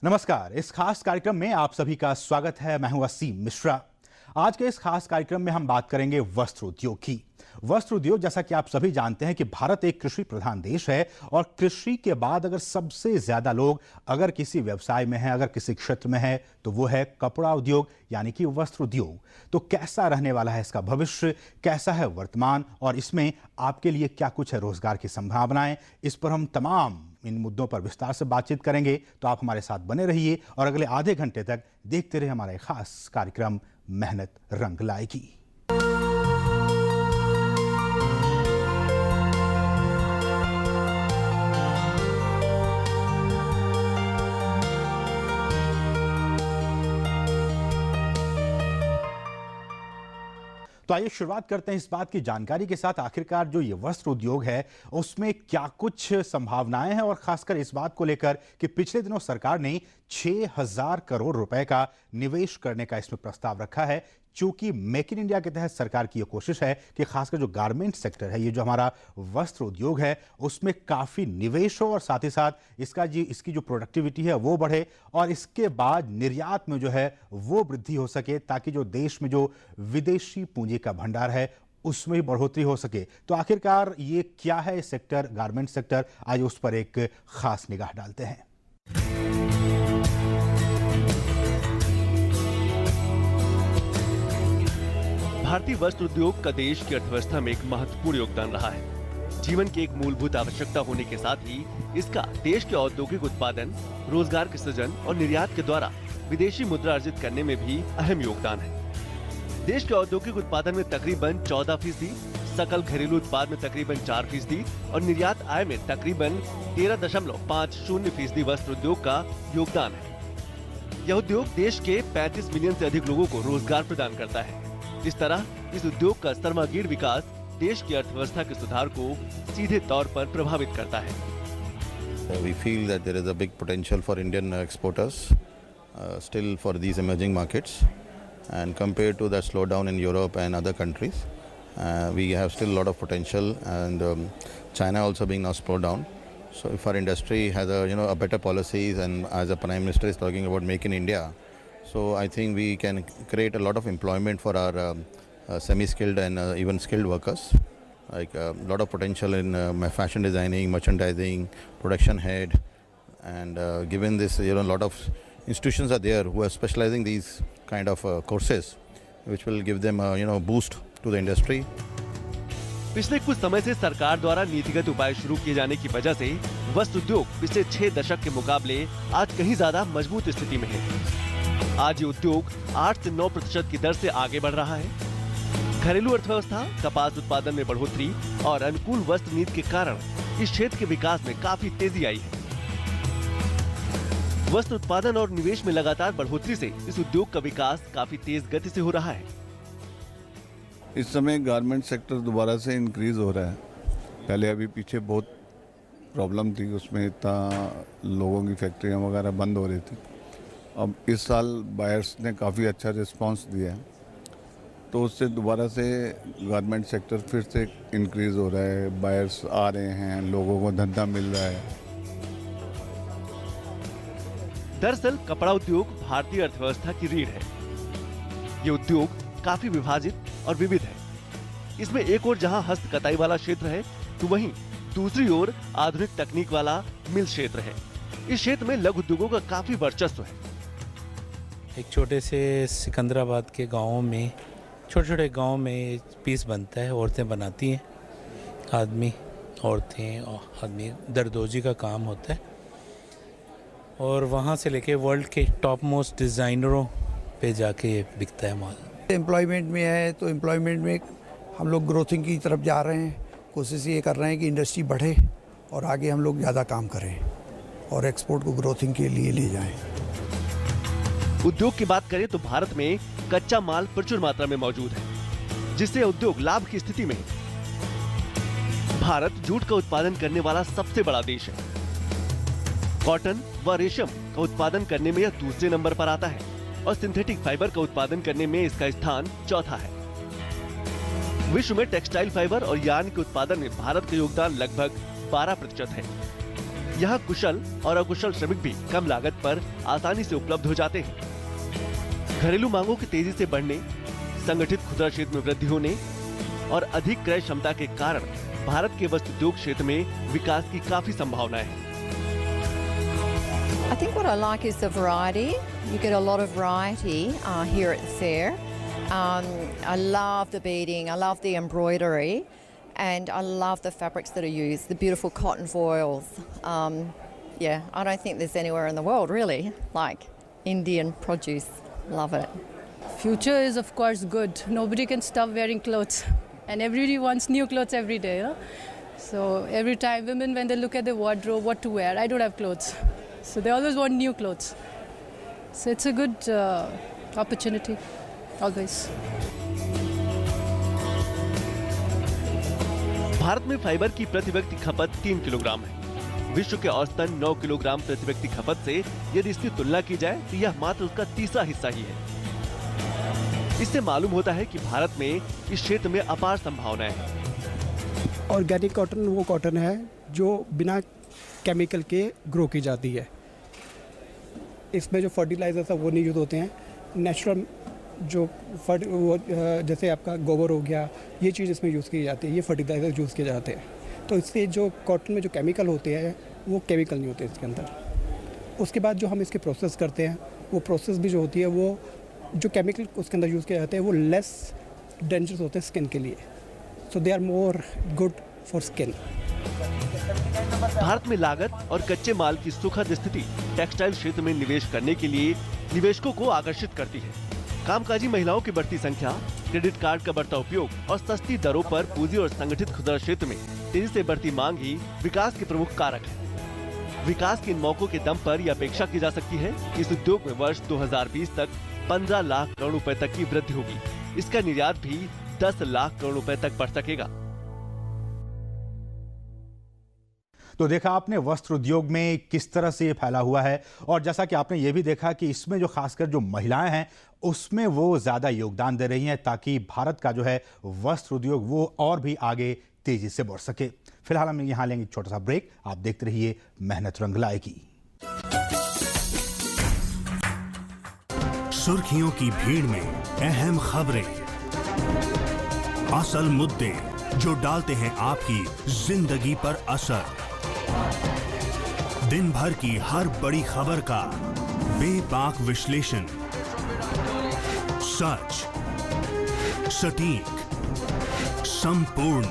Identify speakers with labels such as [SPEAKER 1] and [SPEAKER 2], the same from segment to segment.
[SPEAKER 1] नमस्कार। इस खास कार्यक्रम में आप सभी का स्वागत है। मैं हूं असीम मिश्रा। आज के इस खास कार्यक्रम में हम बात करेंगे वस्त्र उद्योग की। वस्त्र उद्योग, जैसा कि आप सभी जानते हैं कि भारत एक कृषि प्रधान देश है और कृषि के बाद अगर सबसे ज्यादा लोग अगर किसी व्यवसाय में हैं, अगर किसी क्षेत्र में है, तो वो है कपड़ा उद्योग यानी कि वस्त्र उद्योग। तो कैसा रहने वाला है इसका भविष्य, कैसा है वर्तमान और इसमें आपके लिए क्या कुछ है रोजगार की संभावनाएं, इस पर हम तमाम इन मुद्दों पर विस्तार से बातचीत करेंगे। तो आप हमारे साथ बने रहिए और अगले आधे घंटे तक देखते रहिए हमारा खास कार्यक्रम मेहनत रंग लाएगी। तो आइए शुरुआत करते हैं इस बात की जानकारी के साथ, आखिरकार जो ये वस्त्र उद्योग है उसमें क्या कुछ संभावनाएं हैं और खासकर इस बात को लेकर कि पिछले दिनों सरकार ने 6,000 करोड़ रुपए का निवेश करने का इसमें प्रस्ताव रखा है। चूंकि मेक इन इंडिया के तहत सरकार की यह कोशिश है कि खासकर जो गारमेंट सेक्टर है, ये जो हमारा वस्त्र उद्योग है, उसमें काफी निवेश हो और साथ ही साथ इसकी जो प्रोडक्टिविटी है वो बढ़े और इसके बाद निर्यात में जो है वो वृद्धि हो सके, ताकि जो देश में जो विदेशी पूंजी का भंडार है उसमें भी बढ़ोतरी हो सके। तो आखिरकार ये क्या है सेक्टर, गारमेंट सेक्टर, आज उस पर एक खास निगाह डालते हैं।
[SPEAKER 2] भारतीय वस्त्र उद्योग का देश की अर्थव्यवस्था में एक महत्वपूर्ण योगदान रहा है। जीवन की एक मूलभूत आवश्यकता होने के साथ ही इसका देश के औद्योगिक उत्पादन, रोजगार के सृजन और निर्यात के द्वारा विदेशी मुद्रा अर्जित करने में भी अहम योगदान है। देश के औद्योगिक उत्पादन में तकरीबन 14%, सकल घरेलू उत्पाद में तकरीबन 4% और निर्यात आय में तकरीबन 13.50% वस्त्र उद्योग का योगदान है। यह उद्योग देश के 35 मिलियन से अधिक लोगों को रोजगार प्रदान करता है। इस तरह इस उद्योग का सर्वांगीण विकास देश की अर्थव्यवस्था के सुधार को सीधे तौर पर प्रभावित करता है।
[SPEAKER 3] We feel that there is a big potential for Indian exporters still for these emerging markets, and compared to the slowdown in Europe and other countries, we have still a lot of potential, and China also being now slowed down. So if our industry has a better policies, and as the Prime Minister is talking about Make in India, so I think we can create a lot of employment for our semi-skilled and even skilled workers. Like a lot of potential in fashion designing, merchandising, production head, and given this, a lot of institutions are there who are specializing these kind of courses, which will give them boost to the industry.
[SPEAKER 2] पिछले कुछ समय से सरकार द्वारा नीतिगत उपाय शुरू किए जाने की वजह से वस्त्र उद्योग पिछले 6 दशक के मुकाबले आज कहीं ज्यादा मजबूत स्थिति में है। आज ये उद्योग 8 से 9% की दर से आगे बढ़ रहा है। घरेलू अर्थव्यवस्था, कपास उत्पादन में बढ़ोतरी और अनुकूल वस्त्र नीति के कारण इस क्षेत्र के विकास में काफी तेजी आई है। वस्त्र उत्पादन और निवेश में लगातार बढ़ोतरी से इस उद्योग का विकास काफी तेज गति से हो रहा है।
[SPEAKER 4] इस समय गारमेंट सेक्टर दोबारा से इंक्रीज हो रहा है। पहले अभी पीछे बहुत प्रॉब्लम थी, उसमें इतना लोगों की फैक्ट्रियां वगैरह बंद हो रही थी। अब इस साल बायर्स ने काफ़ी अच्छा रिस्पांस दिया है, तो उससे दोबारा से गारमेंट सेक्टर फिर से इंक्रीज हो रहा है। बायर्स आ रहे हैं, लोगों को धंधा मिल रहा है।
[SPEAKER 2] दरअसल कपड़ा उद्योग भारतीय अर्थव्यवस्था की रीढ़ है। ये उद्योग काफी विभाजित और विविध है। इसमें एक ओर जहां हस्त कताई वाला क्षेत्र है, तो वहीं दूसरी ओर आधुनिक तकनीक वाला मिल क्षेत्र है। इस क्षेत्र में लघु उद्योगों का काफी वर्चस्व है।
[SPEAKER 5] एक छोटे से सिकंदराबाद के गाँव में, छोटे गांव में पीस बनता है, औरतें बनाती हैं, आदमी दरदोजी का काम होता है, और वहाँ से लेके वर्ल्ड के टॉप मोस्ट डिज़ाइनरों पे जाके बिकता है माल।
[SPEAKER 6] एम्प्लॉयमेंट में है, तो एम्प्लॉयमेंट में हम लोग ग्रोथिंग की तरफ जा रहे हैं। कोशिश ये कर रहे हैं कि इंडस्ट्री बढ़े और आगे हम लोग ज़्यादा काम करें और एक्सपोर्ट को ग्रोथिंग के लिए ले जाएं।
[SPEAKER 2] उद्योग की बात करें तो भारत में कच्चा माल प्रचुर मात्रा में मौजूद है, जिससे उद्योग लाभ की स्थिति में है। भारत जूट का उत्पादन करने वाला सबसे बड़ा देश है। कॉटन व रेशम का उत्पादन करने में यह दूसरे नंबर पर आता है और सिंथेटिक फाइबर का उत्पादन करने में इसका स्थान चौथा है। विश्व में टेक्सटाइल फाइबर और यार्न के उत्पादन में भारत का योगदान लगभग 12% है। यहाँ कुशल और अकुशल श्रमिक भी कम लागत पर आसानी से उपलब्ध हो जाते हैं। घरेलू मांगों की तेजी से बढ़ने, संगठित खुदरा क्षेत्र में वृद्धि होने और अधिक क्रय क्षमता के कारण भारत के वस्त्र उद्योग क्षेत्र में विकास की काफी संभावनाएं हैं।
[SPEAKER 7] I think what I like is the variety. You get a lot of variety here at the fair. I love the beading, I love the embroidery, and I love the fabrics that are used, the beautiful cotton foils. Yeah, I don't think there's anywhere in the world really like Indian produce. Love it.
[SPEAKER 8] Future is of course good. Nobody can stop wearing clothes, and everybody wants new clothes every day. You know? So every time women, when they look at the wardrobe, what to wear, I don't have clothes. So they always want new clothes. So it's a good opportunity, always.
[SPEAKER 2] Bharat में fibre की प्रति व्यक्ति खपत 3 kilogram है। विश्व के औसतन 9 kilogram प्रति व्यक्ति खपत से यदि इसकी तुलना की जाए तो यह मात्र उसका तीसरा हिस्सा ही है। इससे मालूम होता है कि भारत में इस क्षेत्र में अपार संभावनाएं हैं।
[SPEAKER 9] ऑर्गेनिक कॉटन वो कॉटन है जो बिना केमिकल के ग्रो की जाती है। इसमें जो फर्टिलाइजर्स है वो नहीं यूज़ होते हैं। नेचुरल जो जैसे आपका गोबर हो गया, ये चीज़ इसमें यूज़ की जाती है, ये फर्टिलाइजर यूज़ किए जाते हैं। तो इससे जो कॉटन में जो केमिकल होते हैं वो केमिकल नहीं होते इसके अंदर। उसके बाद जो हम इसके प्रोसेस करते हैं, वो प्रोसेस भी जो होती है वो जो केमिकल उसके अंदर यूज़ किए जाते हैं वो लेस डेंजरस होते हैं स्किन के लिए। So they are more good for skin.
[SPEAKER 2] Bharat में लागत और कच्चे माल की सुखद स्थिति टेक्सटाइल क्षेत्र में निवेश करने के लिए निवेशकों को आकर्षित करती है। कामकाजी महिलाओं की बढ़ती संख्या, क्रेडिट कार्ड का बढ़ता उपयोग और सस्ती दरों पर पूंजी और संगठित खुदरा क्षेत्र में तेजी से बढ़ती मांग ही विकास के प्रमुख कारक है। विकास के इन मौकों के दम पर यह अपेक्षा की जा सकती है कि इस उद्योग में वर्ष 2020 तक 15 लाख करोड़ रुपए तक की वृद्धि होगी। इसका निर्यात भी 10 लाख करोड़ रुपए तक बढ़ सकेगा।
[SPEAKER 1] तो देखा आपने वस्त्र उद्योग में किस तरह से ये फैला हुआ है, और जैसा कि आपने ये भी देखा कि इसमें जो खासकर जो महिलाएं हैं उसमें वो ज़्यादा योगदान दे रही हैं ताकि भारत का जो है वस्त्र उद्योग वो और भी आगे तेजी से बढ़ सके। फिलहाल हम यहाँ लेंगे एक छोटा सा ब्रेक। आप देखते रहिए मेहनत रंग लाएगी।
[SPEAKER 10] सुर्खियों की भीड़ में अहम खबरें, असल मुद्दे जो डालते हैं आपकी जिंदगी पर असर, दिन भर की हर बड़ी खबर का बेबाक विश्लेषण, सच, सटीक, संपूर्ण।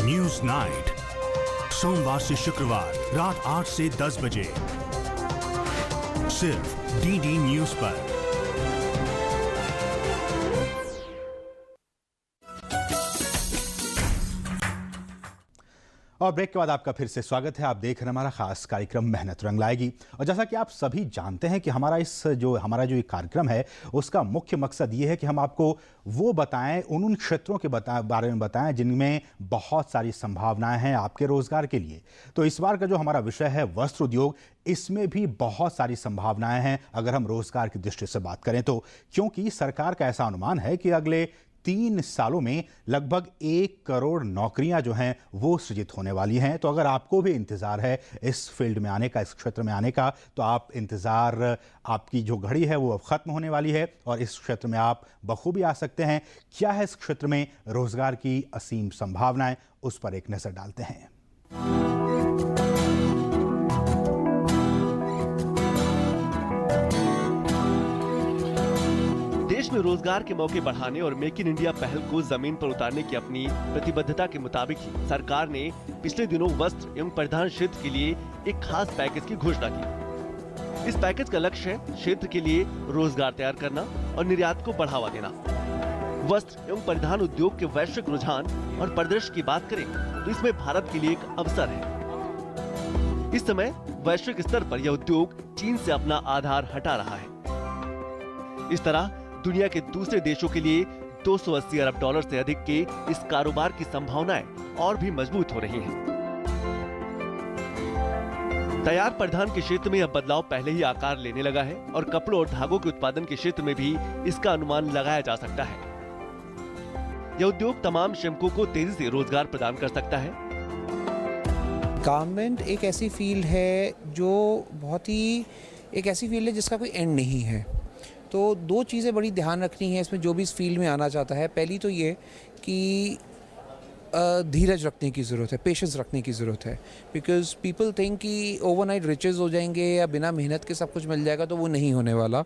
[SPEAKER 10] न्यूज नाइट, सोमवार से शुक्रवार रात 8 से 10 बजे सिर्फ डीडी न्यूज पर।
[SPEAKER 1] और ब्रेक के बाद आपका फिर से स्वागत है। आप देख रहे हैं हमारा खास कार्यक्रम मेहनत रंग लाएगी। और जैसा कि आप सभी जानते हैं कि हमारा जो ये कार्यक्रम है उसका मुख्य मकसद ये है कि हम आपको वो बताएं, उन क्षेत्रों के बारे में बताएं जिनमें बहुत सारी संभावनाएं हैं आपके रोजगार के लिए। तो इस बार का जो हमारा विषय है वस्त्र उद्योग, इसमें भी बहुत सारी संभावनाएं हैं अगर हम रोजगार की दृष्टि से बात करें तो, क्योंकि सरकार का ऐसा अनुमान है कि अगले 3 सालों में लगभग 1 करोड़ नौकरियां जो हैं वो सृजित होने वाली हैं। तो अगर आपको भी इंतजार है इस फील्ड में आने का, इस क्षेत्र में आने का, तो आप इंतजार, आपकी जो घड़ी है वो अब खत्म होने वाली है और इस क्षेत्र में आप बखूबी आ सकते हैं। क्या है इस क्षेत्र में रोजगार की असीम संभावनाएं, उस पर एक नजर डालते हैं।
[SPEAKER 2] देश में रोजगार के मौके बढ़ाने और मेक इन इंडिया पहल को जमीन पर उतारने की अपनी प्रतिबद्धता के मुताबिक ही सरकार ने पिछले दिनों वस्त्र एवं परिधान क्षेत्र के लिए एक खास पैकेज की घोषणा की। इस पैकेज का लक्ष्य है क्षेत्र के लिए रोजगार तैयार करना और निर्यात को बढ़ावा देना। वस्त्र एवं परिधान उद्योग के वैश्विक रुझान और परिदृश्य की बात करें तो इसमें भारत के लिए एक अवसर है। इस समय वैश्विक स्तर पर यह उद्योग चीन से अपना आधार हटा रहा है। इस तरह दुनिया के दूसरे देशों के लिए 280 अरब डॉलर से अधिक के इस कारोबार की संभावनाएं और भी मजबूत हो रही हैं। तैयार परिधान के क्षेत्र में यह बदलाव पहले ही आकार लेने लगा है और कपड़ों और धागों के उत्पादन के क्षेत्र में भी इसका अनुमान लगाया जा सकता है। यह उद्योग तमाम श्रमिकों को तेजी से रोजगार प्रदान कर सकता है।
[SPEAKER 11] गारमेंट एक ऐसी फील्ड है जो बहुत ही एक ऐसी फील्ड है जिसका कोई एंड नहीं है। तो दो चीज़ें बड़ी ध्यान रखनी है इसमें जो भी इस फील्ड में आना चाहता है। पहली तो ये कि धीरज रखने की ज़रूरत है, पेशेंस रखने की ज़रूरत है। बिकॉज पीपल थिंक कि ओवरनाइट रिचेस हो जाएंगे या बिना मेहनत के सब कुछ मिल जाएगा, तो वो नहीं होने वाला।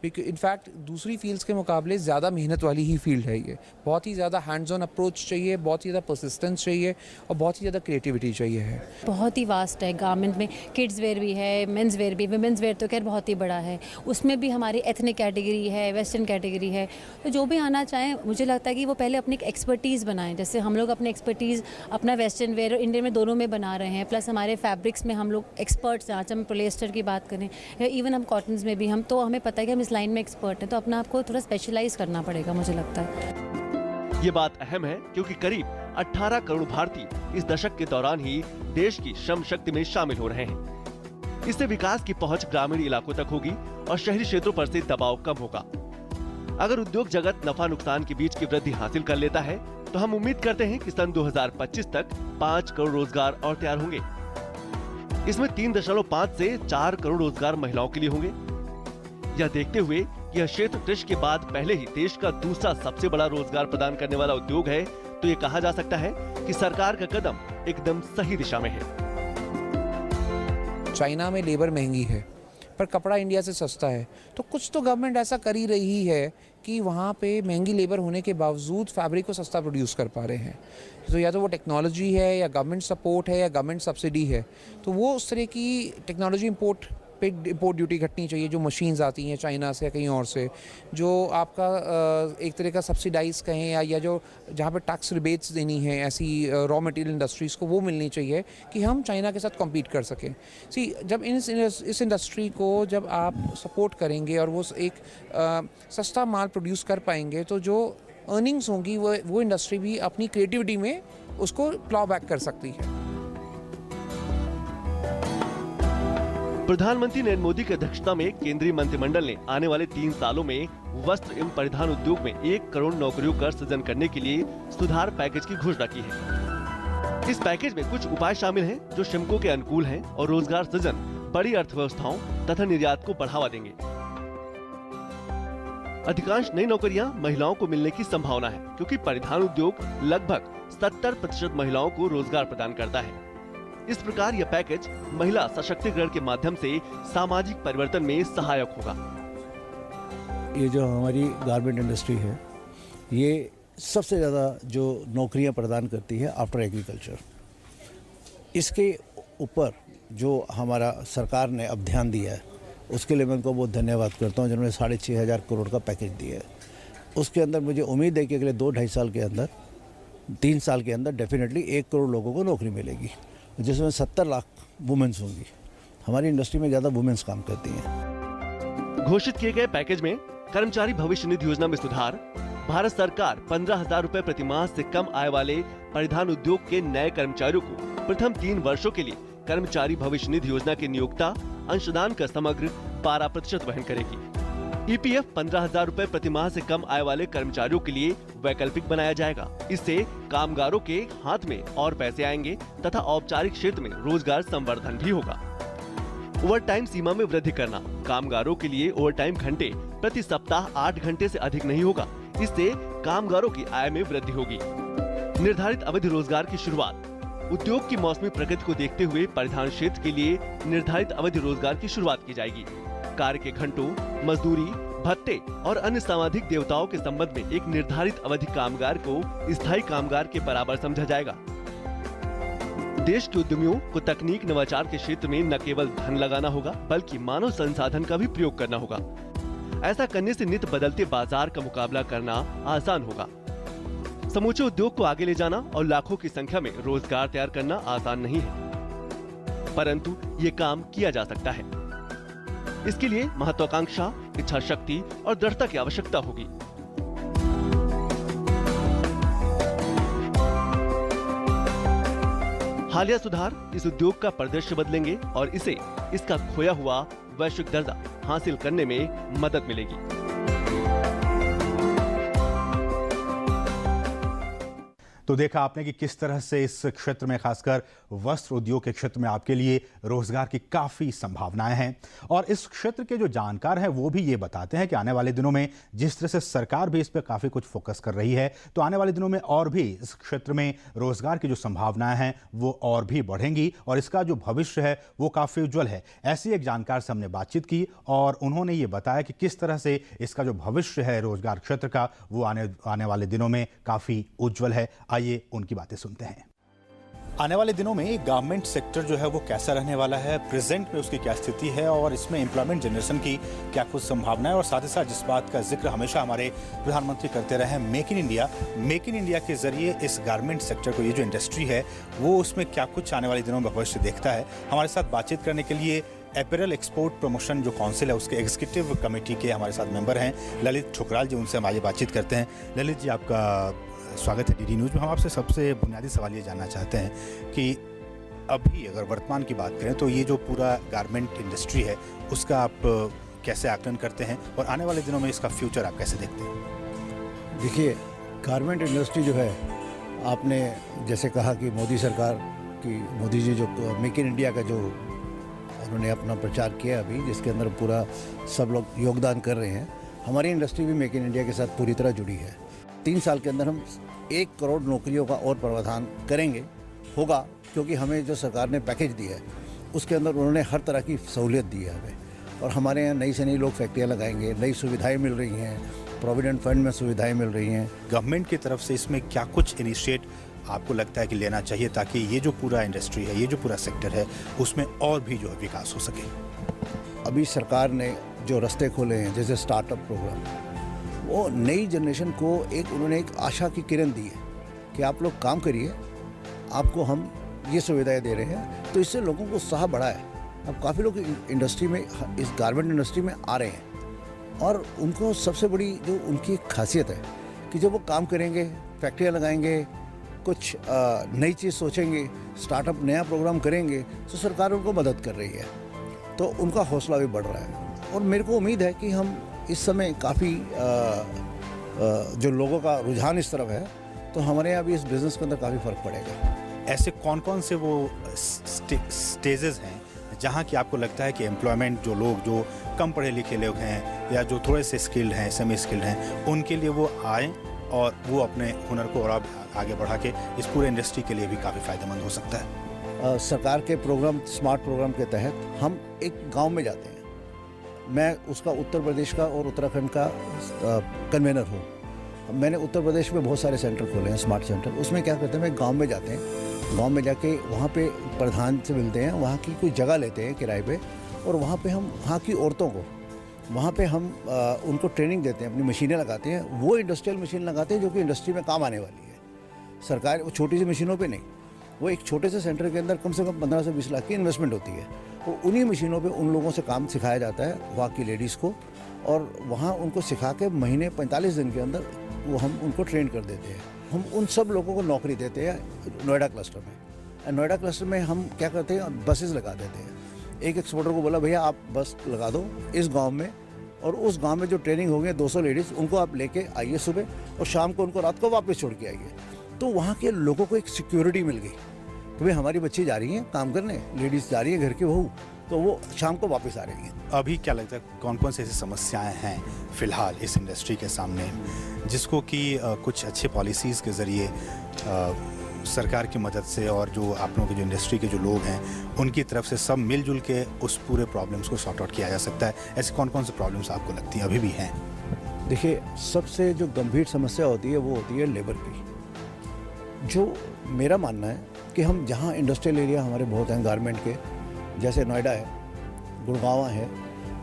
[SPEAKER 11] इनफैक्ट दूसरी फील्ड्स के मुकाबले ज़्यादा मेहनत वाली ही फील्ड है ये। बहुत ही ज़्यादा हैंड्स ऑन अप्रोच चाहिए, बहुत ही ज़्यादा परसिस्टेंस चाहिए और बहुत ही ज़्यादा क्रिएटिविटी चाहिए है।
[SPEAKER 8] बहुत ही वास्ट है गारमेंट में, किड्स वेयर भी है, मेंस वेयर भी, वुमेंस वेयर तो खैर बहुत ही बड़ा है। उसमें भी हमारी एथनिक कैटेगरी है, वेस्टर्न कैटेगरी है। तो जो भी आना चाहें, मुझे लगता है कि वो पहले अपनी एक्सपर्टीज़ बनाएं। जैसे हम लोग अपनी एक्सपर्टीज़ अपना वेस्टर्न वेयर और इंडियन में दोनों में बना रहे हैं। प्लस हमारे फैब्रिक्स में हम लोग एक्सपर्ट्स हैं। आज हम पॉलिएस्टर की बात करें या इवन हम कॉटन्स में भी तो हमें पता है कि हम इस लाइन में एक्सपर्ट हैं। तो अपना आपको थोड़ा स्पेशलाइज करना पड़ेगा, मुझे लगता है।
[SPEAKER 2] ये बात अहम है क्योंकि करीब 18 करोड़ भारतीय इस दशक के दौरान ही देश की श्रम शक्ति में शामिल हो रहे हैं। इससे विकास की पहुंच ग्रामीण इलाकों तक होगी और शहरी क्षेत्रों पर से दबाव कम होगा। अगर उद्योग जगत नफा नुकसान के बीच की वृद्धि हासिल कर लेता है तो हम उम्मीद करते हैं कि सन 2025 तक 5 करोड़ रोजगार और तैयार होंगे। इसमें 3.5 से 4 करोड़ रोजगार महिलाओं के लिए होंगे। यह देखते हुए कि यह क्षेत्र कृषि के बाद पहले ही देश का दूसरा सबसे बड़ा रोजगार प्रदान करने वाला उद्योग है, तो ये कहा जा सकता है कि सरकार का कदम एकदम सही दिशा में है।
[SPEAKER 11] चाइना में लेबर महंगी है पर कपड़ा इंडिया से सस्ता है, तो कुछ तो गवर्नमेंट ऐसा कर ही रही है कि वहाँ पे महंगी लेबर होने के बावजूद फैब्रिक को सस्ता प्रोड्यूस कर पा रहे हैं। तो या तो वो टेक्नोलॉजी है या गवर्नमेंट सपोर्ट है या गवर्नमेंट सब्सिडी है, तो वो उस तरह की टेक्नोलॉजी इंपोर्ट ड्यूटी घटनी चाहिए जो मशीन्स आती हैं चाइना से या कहीं और से, जो आपका एक तरह का सब्सिडाइज कहें या जो जहाँ पे टैक्स रिबेट्स देनी है ऐसी रॉ मटेरियल इंडस्ट्रीज़ को, वो मिलनी चाहिए कि हम चाइना के साथ कम्पीट कर सकें। जब इस इंडस्ट्री को जब आप सपोर्ट करेंगे और वो एक सस्ता माल प्रोड्यूस कर पाएंगे, तो जो अर्निंग्स होंगी वो इंडस्ट्री भी अपनी क्रिएटिविटी में उसको प्लॉ बैक कर सकती है।
[SPEAKER 2] प्रधानमंत्री नरेंद्र मोदी की अध्यक्षता में केंद्रीय मंत्रिमंडल ने आने वाले 3 सालों में वस्त्र एवं परिधान उद्योग में 1 करोड़ नौकरियों का सृजन करने के लिए सुधार पैकेज की घोषणा की है। इस पैकेज में कुछ उपाय शामिल हैं जो श्रमिकों के अनुकूल हैं और रोजगार सृजन, बड़ी अर्थव्यवस्थाओं तथा निर्यात को बढ़ावा देंगे। अधिकांश नई नौकरियां महिलाओं को मिलने की संभावना है क्योंकि परिधान उद्योग लगभग 70% महिलाओं को रोजगार प्रदान करता है। इस प्रकार यह पैकेज महिला सशक्तिकरण के माध्यम से सामाजिक परिवर्तन में सहायक होगा।
[SPEAKER 12] ये जो हमारी गारमेंट इंडस्ट्री है, ये सबसे ज़्यादा जो नौकरियां प्रदान करती है आफ्टर एग्रीकल्चर। इसके ऊपर जो हमारा सरकार ने अब ध्यान दिया है, उसके लिए मैं उनको बहुत धन्यवाद करता हूँ जिन्होंने 6,500 करोड़ का पैकेज दिया है। उसके अंदर मुझे उम्मीद है कि अगले 2-2.5 साल के अंदर, 3 साल के अंदर डेफिनेटली 1 करोड़ लोगों को नौकरी मिलेगी, जिसमें 70 लाख वुमेन्स होंगी। हमारी इंडस्ट्री में ज़्यादा वुमेन्स काम करती हैं।
[SPEAKER 2] घोषित किए गए पैकेज में कर्मचारी भविष्य निधि योजना में सुधार, भारत सरकार 15,000 रुपए प्रति माह से कम आय वाले परिधान उद्योग के नए कर्मचारियों को प्रथम 3 वर्षों के लिए कर्मचारी भविष्य निधि योजना के नियोक्ता अंशदान का समग्र 12% वहन करेगी। ईपीएफ 15,000 रुपए प्रति माह से कम आय वाले कर्मचारियों के लिए वैकल्पिक बनाया जाएगा। इससे कामगारों के हाथ में और पैसे आएंगे तथा औपचारिक क्षेत्र में रोजगार संवर्धन भी होगा। ओवर टाइम सीमा में वृद्धि करना, कामगारों के लिए ओवर टाइम घंटे प्रति सप्ताह 8 घंटे से अधिक नहीं होगा। इससे कामगारों की आय में वृद्धि होगी। निर्धारित अवधि रोजगार की शुरुआत, उद्योग की मौसमी प्रकृति को देखते हुए परिधान क्षेत्र के लिए निर्धारित अवधि रोजगार की शुरुआत की जाएगी। कार्य के घंटों, मजदूरी, भत्ते और अन्य सामाजिक देवताओं के संबंध में एक निर्धारित अवधि कामगार को स्थायी कामगार के बराबर समझा जाएगा। देश के उद्यमियों को तकनीक नवाचार के क्षेत्र में न केवल धन लगाना होगा बल्कि मानव संसाधन का भी प्रयोग करना होगा। ऐसा करने से नित्य बदलते बाजार का मुकाबला करना आसान होगा। समूचे उद्योग को आगे ले जाना और लाखों की संख्या में रोजगार तैयार करना आसान नहीं है, परंतु ये काम किया जा सकता है। इसके लिए महत्वाकांक्षा, इच्छा शक्ति और दृढ़ता की आवश्यकता होगी। हालिया सुधार इस उद्योग का परिदृश्य बदलेंगे और इसे इसका खोया हुआ वैश्विक दर्जा हासिल करने में मदद मिलेगी।
[SPEAKER 1] तो देखा आपने कि किस तरह से इस क्षेत्र में, खासकर वस्त्र उद्योग के क्षेत्र में, आपके लिए रोजगार की काफी संभावनाएं हैं। और इस क्षेत्र के जो जानकार हैं वो भी ये बताते हैं कि आने वाले दिनों में जिस तरह से सरकार भी इस पर काफी कुछ फोकस कर रही है, तो आने वाले दिनों में और भी इस क्षेत्र में रोजगार की जो संभावनाएं हैं वो और भी बढ़ेंगी और इसका जो भविष्य है वो काफी उज्जवल है। ऐसी एक जानकार से हमने बातचीत की और उन्होंने ये बताया कि किस तरह से इसका जो भविष्य है रोजगार क्षेत्र का वो आने वाले दिनों में काफी उज्जवल है। आइए उनकी बातें सुनते हैं। आने वाले दिनों में गवर्नमेंट सेक्टर जो है वो कैसा रहने वाला है, प्रेजेंट में उसकी क्या स्थिति है और इसमें एम्प्लॉयमेंट जनरेशन की क्या कुछ संभावनाएं, और साथ ही साथ जिस बात का जिक्र हमेशा हमारे प्रधानमंत्री करते रहे हैं, मेक इन इंडिया के जरिए इस गारमेंट सेक्टर को, ये जो इंडस्ट्री है वो उसमें क्या कुछ आने वाले दिनों में भविष्य देखता है। हमारे साथ बातचीत करने के लिए अपैरल एक्सपोर्ट प्रमोशन जो काउंसिल है उसके एग्जीक्यूटिव कमेटी के हमारे साथ मेंबर हैं ललित ठुकराल जी, उनसे हम आगे बातचीत करते हैं। ललित जी, आपका स्वागत है डीडी न्यूज़ में। हम आपसे सबसे बुनियादी सवाल ये जानना चाहते हैं कि अभी अगर वर्तमान की बात करें तो ये जो पूरा गारमेंट इंडस्ट्री है उसका आप कैसे आकलन करते हैं और आने वाले दिनों में इसका फ्यूचर आप कैसे देखते हैं?
[SPEAKER 12] देखिए, गारमेंट इंडस्ट्री जो है, आपने जैसे कहा कि मोदी जी जो मेक इन इंडिया का जो उन्होंने अपना प्रचार किया अभी, जिसके अंदर पूरा सब लोग योगदान कर रहे हैं, हमारी इंडस्ट्री भी मेक इन इंडिया के साथ पूरी तरह जुड़ी है। 3 साल के अंदर हम 1 करोड़ नौकरियों का और प्रावधान होगा, क्योंकि हमें जो सरकार ने पैकेज दिया है उसके अंदर उन्होंने हर तरह की सहूलियत दी है हमें, और हमारे यहाँ नई से नई लोग फैक्ट्रियाँ लगाएंगे, नई सुविधाएं मिल रही हैं, प्रोविडेंट फंड में सुविधाएं मिल रही हैं।
[SPEAKER 1] गवर्नमेंट की तरफ से इसमें क्या कुछ इनिशिएट आपको लगता है कि लेना चाहिए ताकि ये जो पूरा इंडस्ट्री है, ये जो पूरा सेक्टर है, उसमें और भी जो है विकास हो सके?
[SPEAKER 12] अभी सरकार ने जो रास्ते खोले हैं, जैसे स्टार्टअप प्रोग्राम, वो नई जनरेशन को उन्होंने एक आशा की किरण दी है कि आप लोग काम करिए, आपको हम ये सुविधाएं दे रहे हैं। तो इससे लोगों को उत्साह बढ़ा है। अब काफ़ी लोग इंडस्ट्री में, इस गारमेंट इंडस्ट्री में आ रहे हैं, और उनको सबसे बड़ी जो उनकी खासियत है कि जब वो काम करेंगे, फैक्ट्रियाँ लगाएंगे, कुछ नई चीज़ सोचेंगे, स्टार्टअप नया प्रोग्राम करेंगे, तो सरकार उनको मदद कर रही है, तो उनका हौसला भी बढ़ रहा है। और मेरे को उम्मीद है कि हम इस समय काफ़ी जो लोगों का रुझान इस तरफ है, तो हमारे यहाँ भी इस बिज़नेस के अंदर काफ़ी फ़र्क पड़ेगा।
[SPEAKER 1] ऐसे कौन कौन से वो स्टेजेस हैं जहाँ की आपको लगता है कि एम्प्लॉयमेंट, जो लोग जो कम पढ़े लिखे लोग हैं या जो थोड़े से स्किल्ड हैं, सेमी स्किल्ड हैं, उनके लिए वो आएँ और वो अपने हुनर को और आगे बढ़ा के इस पूरे इंडस्ट्री के लिए भी काफ़ी फ़ायदेमंद हो सकता है?
[SPEAKER 12] सरकार के प्रोग्राम, स्मार्ट प्रोग्राम के तहत हम एक गांव में जाते हैं। मैं उसका उत्तर प्रदेश का और उत्तराखंड का कन्वेनर हूँ। मैंने उत्तर प्रदेश में बहुत सारे सेंटर खोले हैं, स्मार्ट सेंटर। उसमें क्या करते हैं, मैं गांव में जाते हैं, गांव में जाके वहाँ पे प्रधान से मिलते हैं, वहाँ की कोई जगह लेते हैं किराए पे, और वहाँ पे हम वहाँ की औरतों को, वहाँ पे हम उनको ट्रेनिंग देते हैं, अपनी मशीनें लगाते हैं। वो इंडस्ट्रियल मशीन लगाते हैं जो कि इंडस्ट्री में काम आने वाली है। सरकार वो छोटी सी मशीनों पे नहीं, वो एक छोटे से सेंटर के अंदर कम से कम 15 से 20 लाख की इन्वेस्टमेंट होती है। तो उन्हीं मशीनों पे उन लोगों से काम सिखाया जाता है, वहाँ की लेडीज़ को, और वहाँ उनको सिखा के महीने 45 दिन के अंदर वो हम उनको ट्रेन कर देते हैं। हम उन सब लोगों को नौकरी देते हैं नोएडा क्लस्टर में। नोएडा क्लस्टर में हम क्या करते हैं, बसेस लगा देते हैं। एक एक्सपोर्टर को बोला, भैया आप बस लगा दो इस गाँव में, और उस गांव में जो ट्रेनिंग होंगे 200 लेडीज़, उनको आप लेके आइए सुबह, और शाम को उनको रात को वापस छोड़ के आइए। तो वहाँ के लोगों को एक सिक्योरिटी मिल गई कि भाई हमारी बच्ची जा रही हैं काम करने, लेडीज़ जा रही है घर की बहू, तो वो शाम को वापस आ रही हैं।
[SPEAKER 1] अभी क्या लगता है कौन कौन सी ऐसी समस्याएं हैं फिलहाल इस इंडस्ट्री के सामने, जिसको कि कुछ अच्छे पॉलिसीज़ के ज़रिए सरकार की मदद से और जो आप लोगों के जो इंडस्ट्री के जो लोग हैं उनकी तरफ से सब मिलजुल के उस पूरे प्रॉब्लम्स को सॉर्ट आउट किया जा सकता है? ऐसे कौन कौन से प्रॉब्लम्स आपको लगती हैं अभी भी हैं?
[SPEAKER 12] देखिए, सबसे जो गंभीर समस्या होती है वो होती है लेबर की। जो मेरा मानना है कि हम जहाँ इंडस्ट्रियल एरिया हमारे बहुत हैं गारमेंट के, जैसे नोएडा है, गुड़गांव है,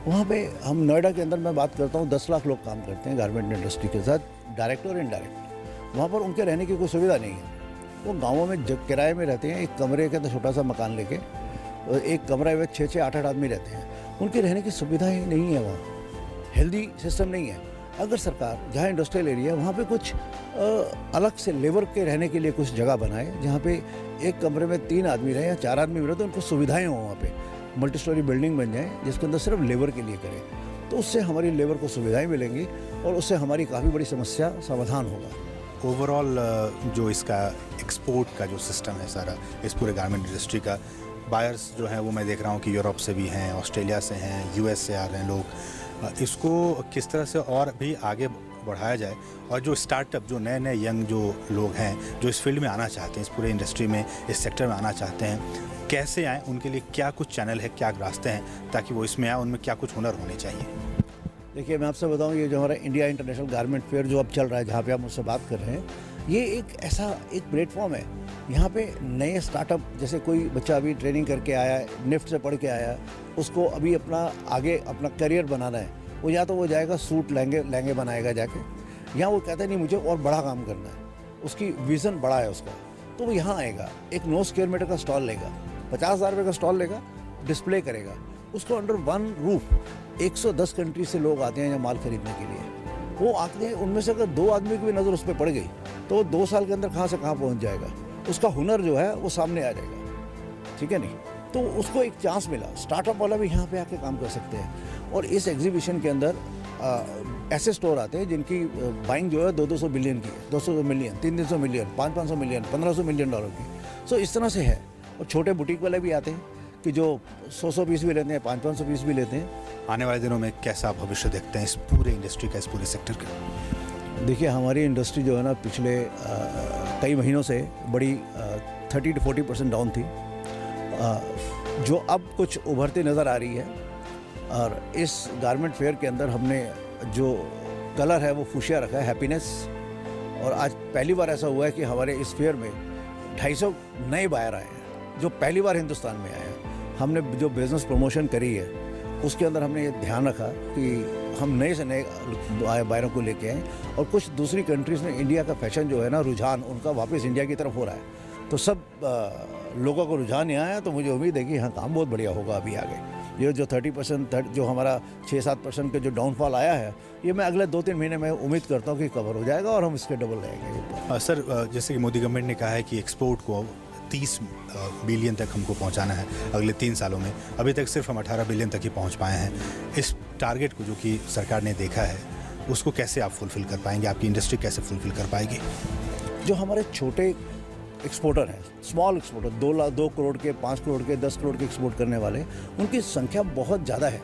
[SPEAKER 12] वहाँ पे हम नोएडा के अंदर मैं बात करता हूँ 10 लाख लोग काम करते हैं गारमेंट इंडस्ट्री के साथ, डायरेक्ट और इनडायरेक्ट। वहाँ पर उनके रहने की कोई सुविधा नहीं है। वो गाँवों में जब किराए में रहते हैं, एक कमरे के अंदर छोटा सा मकान लेके, एक कमरे में 6-6, 8-8 आदमी रहते हैं। उनके रहने की सुविधाएँ नहीं है, वहाँ हेल्दी सिस्टम नहीं है। अगर सरकार जहाँ इंडस्ट्रियल एरिया है वहाँ पे कुछ अलग से लेबर के रहने के लिए कुछ जगह बनाए, जहाँ पे एक कमरे में 3 आदमी रहे या 4 आदमी रहे, तो उनको सुविधाएं हों, वहाँ पे मल्टी स्टोरी बिल्डिंग बन जाए जिसके अंदर सिर्फ लेबर के लिए करें, तो उससे हमारी लेबर को सुविधाएं मिलेंगी और उससे हमारी काफ़ी बड़ी समस्या समाधान होगा।
[SPEAKER 1] ओवरऑल जो इसका एक्सपोर्ट का जो सिस्टम है सारा इस पूरे गारमेंट इंडस्ट्री का, बायर्स जो हैं वो मैं देख रहा हूँ कि यूरोप से भी हैं, ऑस्ट्रेलिया से हैं, यूएस से आ रहे हैं लोग, इसको किस तरह से और भी आगे बढ़ाया जाए और जो स्टार्टअप, जो नए नए यंग जो लोग हैं जो इस फील्ड में आना चाहते हैं, इस पूरे इंडस्ट्री में, इस सेक्टर में आना चाहते हैं, कैसे आएँ, उनके लिए क्या कुछ चैनल है, क्या रास्ते हैं ताकि वो इसमें आए, उनमें क्या कुछ हुनर होने चाहिए?
[SPEAKER 12] देखिए, मैं आपसे बताऊं, ये जो हमारा इंडिया इंटरनेशनल गारमेंट फेयर जो अब चल रहा है, जहाँ पे आप मुझसे बात कर रहे हैं, ये एक ऐसा एक प्लेटफॉर्म है। यहाँ पे नए स्टार्टअप, जैसे कोई बच्चा अभी ट्रेनिंग करके आया है, निफ्ट से पढ़ के आया है, उसको अभी अपना आगे अपना करियर बनाना है, वो या तो वो जाएगा सूट लहंगे बनाएगा जाके, या वो कहता है नहीं मुझे और बड़ा काम करना है, उसकी विज़न बड़ा है उसका, तो वो यहाँ आएगा, एक 9 स्क्वायर मीटर का स्टॉल लेगा, 50,000 रुपये का स्टॉल लेगा, डिस्प्ले करेगा, उसको अंडर वन रूफ 110 कंट्री से लोग आते हैं यहाँ माल खरीदने के लिए। वो आते हैं, उनमें से अगर 2 आदमी की भी नज़र उस पर पड़ गई तो वो 2 साल के अंदर कहाँ से कहाँ पहुँच जाएगा, उसका हुनर जो है वो सामने आ जाएगा, ठीक है नहीं? तो उसको एक चांस मिला, स्टार्टअप वाला भी यहाँ पे आके काम कर सकते हैं। और इस एग्जीबिशन के अंदर ऐसे स्टोर आते हैं जिनकी बाइंग जो है 200 बिलियन की है, 200 million, 300 million, 500 million, 1500 million dollar की। सो इस तरह से है। और छोटे बुटीक वाले भी आते हैं कि जो 100 पीस भी लेते हैं, 500 पीस भी लेते हैं।
[SPEAKER 1] आने वाले दिनों में कैसा भविष्य देखते हैं इस पूरे इंडस्ट्री का, इस पूरे सेक्टर का?
[SPEAKER 12] देखिए, हमारी इंडस्ट्री जो है ना पिछले कई महीनों से बड़ी 30 to 40% डाउन थी, जो अब कुछ उभरती नज़र आ रही है। और इस गारमेंट फेयर के अंदर हमने जो कलर है वो फुशिया रखा है, हैप्पीनेस। और आज पहली बार ऐसा हुआ है कि हमारे इस फेयर में 250 नए बायर आए हैं, जो पहली बार हिंदुस्तान में आए हैं। हमने जो बिज़नेस प्रमोशन करी है उसके अंदर हमने ये ध्यान रखा कि हम नए से नए बायरों को लेके आए। और कुछ दूसरी कंट्रीज़ में इंडिया का फैशन जो है ना, रुझान उनका वापस इंडिया की तरफ हो रहा है, तो सब लोगों को रुझान यहाँ आया, तो मुझे उम्मीद है कि यहाँ काम बहुत बढ़िया होगा अभी आगे। ये जो 30% जो हमारा 6-7% का जो डाउनफॉल आया है, ये मैं अगले 2-3 महीने में उम्मीद करता हूँ कि कवर हो जाएगा और हम इसके डबल रहेंगे।
[SPEAKER 1] सर, जैसे कि मोदी गवर्नमेंट ने कहा है कि एक्सपोर्ट को 30 बिलियन तक हमको पहुंचाना है अगले 3 सालों में, अभी तक सिर्फ हम 18 बिलियन तक ही पहुंच पाए हैं। इस टारगेट को जो कि सरकार ने देखा है, उसको कैसे आप फुलफिल कर पाएंगे, आपकी इंडस्ट्री कैसे फुलफिल कर पाएगी?
[SPEAKER 12] जो हमारे छोटे एक्सपोर्टर हैं, स्मॉल एक्सपोर्टर, 2 करोड़ के, 5 करोड़ के, 10 करोड़ के एक्सपोर्ट करने वाले, उनकी संख्या बहुत ज़्यादा है।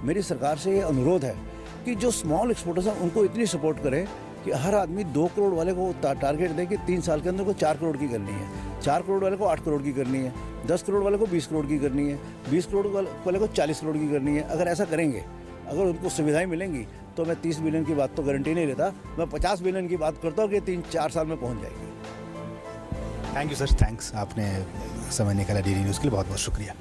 [SPEAKER 12] मेरी सरकार से ये अनुरोध है कि जो स्मॉल एक्सपोर्टर्स हैं उनको इतनी सपोर्ट करें कि हर आदमी 2 करोड़ वाले को टारगेट दे कि 3 साल के अंदर को 4 करोड़ की करनी है, 4 करोड़ वाले को 8 करोड़ की करनी है, 10 करोड़ वाले को 20 करोड़ की करनी है, 20 करोड़ वाले को 40 करोड़ की करनी है। अगर ऐसा करेंगे, अगर उनको सुविधाएं मिलेंगी, तो मैं 30 बिलियन की बात तो गारंटी नहीं लेता, मैं 50 बिलियन की बात करता हूँ कि 3-4 साल में पहुँच जाएगी।
[SPEAKER 1] थैंक यू सर, थैंक्स, आपने समय निकाला डीडी न्यूज़ के लिए, बहुत बहुत शुक्रिया।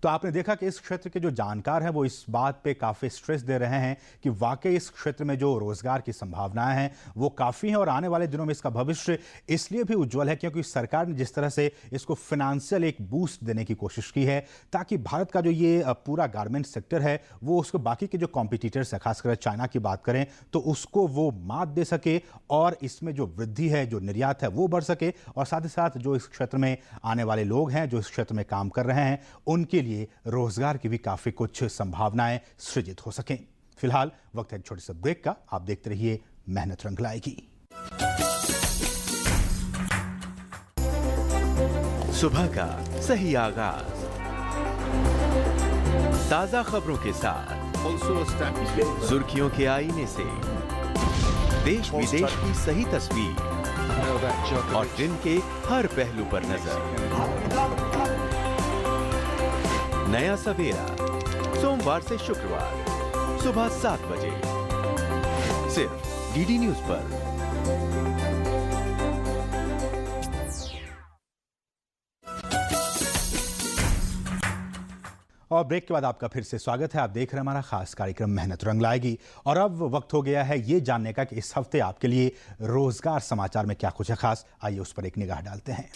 [SPEAKER 1] तो आपने देखा कि इस क्षेत्र के जो जानकार हैं वो इस बात पे काफ़ी स्ट्रेस दे रहे हैं कि वाकई इस क्षेत्र में जो रोजगार की संभावनाएं हैं वो काफ़ी हैं और आने वाले दिनों में इसका भविष्य इसलिए भी उज्जवल है क्योंकि सरकार ने जिस तरह से इसको फाइनेंशियल एक बूस्ट देने की कोशिश की है ताकि भारत का जो ये पूरा गारमेंट सेक्टर है वो उसको बाकी के जो कॉम्पिटिटर्स है, खासकर चाइना की बात करें तो उसको वो मात दे सके और इसमें जो वृद्धि है, जो निर्यात है वो बढ़ सके और साथ ही साथ जो इस क्षेत्र में आने वाले लोग हैं, जो इस क्षेत्र में काम कर रहे हैं, उनके लिए रोजगार की भी काफी कुछ संभावनाएं सृजित हो सकें। फिलहाल वक्त है छोटे से ब्रेक का, आप देखते रहिए मेहनत रंग लाएगी।
[SPEAKER 13] सुबह का सही आगाज ताजा खबरों के साथ, सुर्खियों के आईने से देश विदेश की सही तस्वीर और दिन के हर पहलू पर नजर। नया सवेरा सोमवार से शुक्रवार सुबह 7 बजे सिर्फ डीडी न्यूज पर।
[SPEAKER 1] और ब्रेक के बाद आपका फिर से स्वागत है। आप देख रहे हैं हमारा खास कार्यक्रम मेहनत रंग लाएगी और अब वक्त हो गया है ये जानने का कि इस हफ्ते आपके लिए रोजगार समाचार में क्या कुछ है खास। आइए उस पर एक निगाह डालते हैं।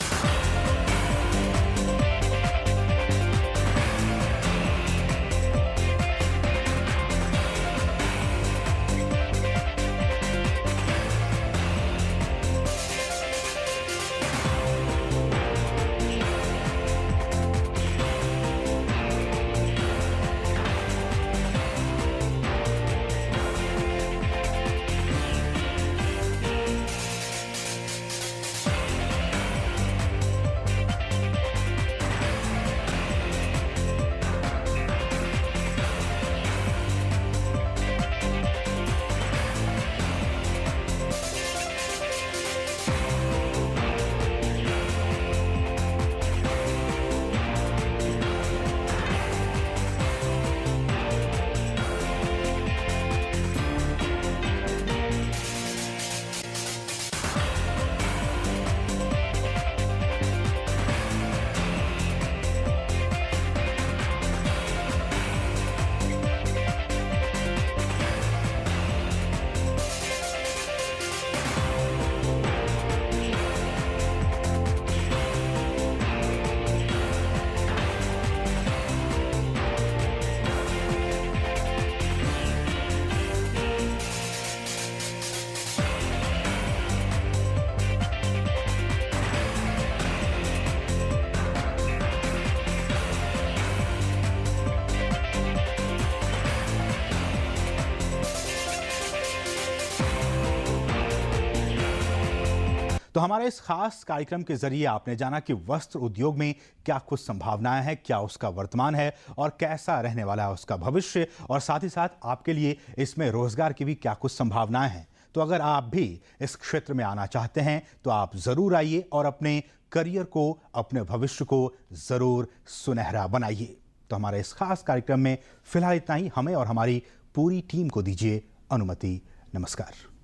[SPEAKER 1] तो हमारे इस खास कार्यक्रम के जरिए आपने जाना कि वस्त्र उद्योग में क्या कुछ संभावनाएं हैं, क्या उसका वर्तमान है और कैसा रहने वाला है उसका भविष्य, और साथ ही साथ आपके लिए इसमें रोजगार की भी क्या कुछ संभावनाएं हैं। तो अगर आप भी इस क्षेत्र में आना चाहते हैं तो आप जरूर आइए और अपने करियर को, अपने भविष्य को जरूर सुनहरा बनाइए। तो हमारे इस खास कार्यक्रम में फिलहाल इतना ही। हमें और हमारी पूरी टीम को दीजिए अनुमति। नमस्कार।